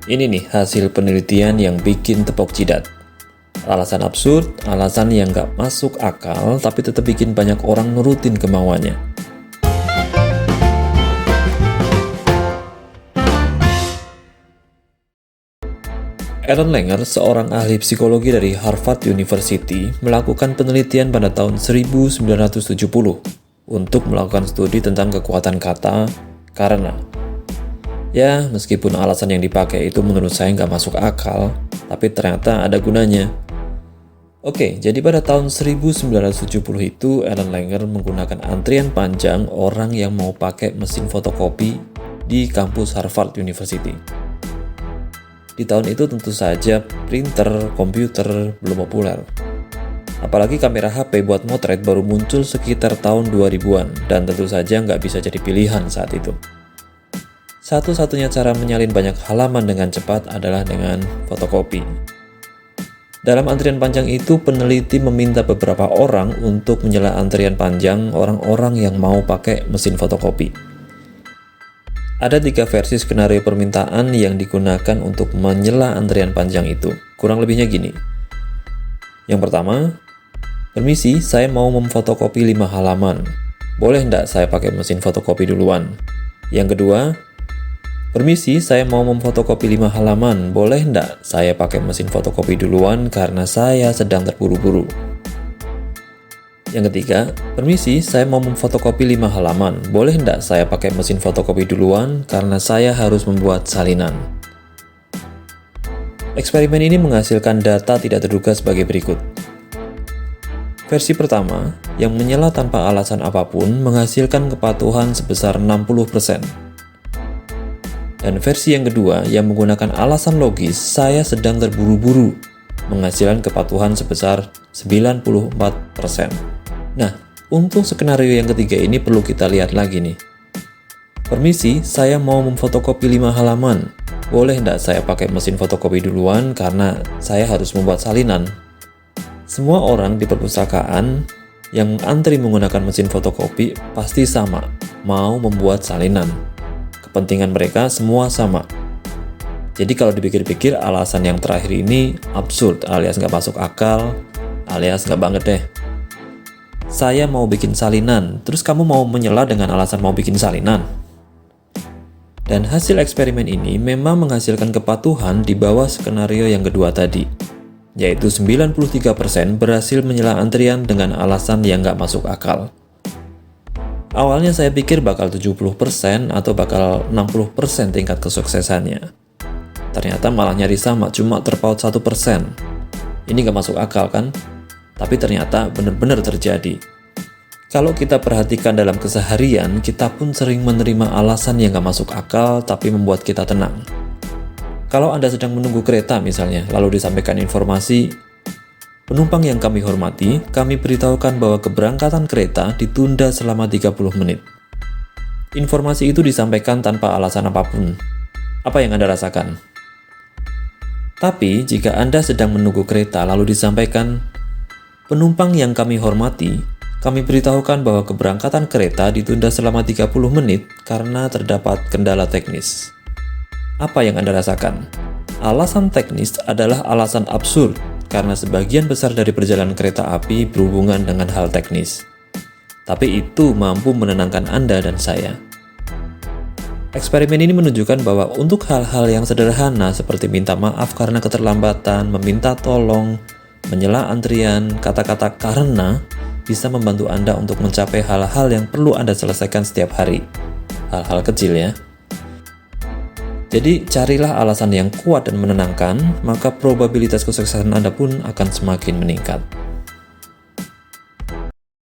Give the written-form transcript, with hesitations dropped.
Ini nih hasil penelitian yang bikin tepok jidat. Alasan absurd, alasan yang nggak masuk akal, tapi tetap bikin banyak orang nurutin kemauannya. Aaron Langer, seorang ahli psikologi dari Harvard University, melakukan penelitian pada tahun 1970 untuk melakukan studi tentang kekuatan kata karena. Ya, meskipun alasan yang dipakai itu menurut saya nggak masuk akal, tapi ternyata ada gunanya. Oke, jadi pada tahun 1970 itu, Aaron Langer menggunakan antrian panjang orang yang mau pakai mesin fotokopi di kampus Harvard University. Di tahun itu tentu saja printer, komputer belum populer. Apalagi kamera HP buat motret baru muncul sekitar tahun 2000-an, dan tentu saja nggak bisa jadi pilihan saat itu. Satu-satunya cara menyalin banyak halaman dengan cepat adalah dengan fotokopi. Dalam antrian panjang itu, peneliti meminta beberapa orang untuk menyela antrian panjang orang-orang yang mau pakai mesin fotokopi. Ada 3 versi skenario permintaan yang digunakan untuk menyela antrian panjang itu. Kurang lebihnya gini. Yang pertama, permisi, saya mau memfotokopi 5 halaman. Boleh nggak saya pakai mesin fotokopi duluan? Yang kedua, permisi, saya mau memfotokopi 5 halaman. Boleh nggak saya pakai mesin fotokopi duluan karena saya sedang terburu-buru? Yang ketiga, permisi, saya mau memfotokopi 5 halaman. Boleh nggak saya pakai mesin fotokopi duluan karena saya harus membuat salinan? Eksperimen ini menghasilkan data tidak terduga sebagai berikut. Versi pertama, yang menyela tanpa alasan apapun, menghasilkan kepatuhan sebesar 60%. Dan versi yang kedua, yang menggunakan alasan logis, saya sedang terburu-buru, menghasilkan kepatuhan sebesar 94%. Nah, untuk skenario yang ketiga ini perlu kita lihat lagi nih. Permisi, saya mau memfotokopi 5 halaman. Boleh nggak saya pakai mesin fotokopi duluan karena saya harus membuat salinan? Semua orang di perpustakaan yang antri menggunakan mesin fotokopi pasti sama, mau membuat salinan. Kepentingan mereka semua sama. Jadi kalau dipikir-pikir, alasan yang terakhir ini absurd alias nggak masuk akal, alias nggak banget deh. Saya mau bikin salinan, terus kamu mau menyela dengan alasan mau bikin salinan. Dan hasil eksperimen ini memang menghasilkan kepatuhan di bawah skenario yang kedua tadi, yaitu 93% berhasil menyela antrian dengan alasan yang nggak masuk akal. Awalnya saya pikir bakal 70% atau bakal 60% tingkat kesuksesannya. Ternyata malah nyaris sama, cuma terpaut 1%. Ini nggak masuk akal kan? Tapi ternyata benar-benar terjadi. Kalau kita perhatikan dalam keseharian, kita pun sering menerima alasan yang nggak masuk akal tapi membuat kita tenang. Kalau Anda sedang menunggu kereta misalnya, lalu disampaikan informasi, penumpang yang kami hormati, kami beritahukan bahwa keberangkatan kereta ditunda selama 30 menit. Informasi itu disampaikan tanpa alasan apapun. Apa yang Anda rasakan? Tapi, jika Anda sedang menunggu kereta lalu disampaikan, penumpang yang kami hormati, kami beritahukan bahwa keberangkatan kereta ditunda selama 30 menit karena terdapat kendala teknis. Apa yang Anda rasakan? Alasan teknis adalah alasan absurd, karena sebagian besar dari perjalanan kereta api berhubungan dengan hal teknis. Tapi itu mampu menenangkan Anda dan saya. Eksperimen ini menunjukkan bahwa untuk hal-hal yang sederhana seperti minta maaf karena keterlambatan, meminta tolong, menyela antrian, kata-kata karena bisa membantu Anda untuk mencapai hal-hal yang perlu Anda selesaikan setiap hari. Hal-hal kecil ya. Jadi, carilah alasan yang kuat dan menenangkan, maka probabilitas kesuksesan Anda pun akan semakin meningkat.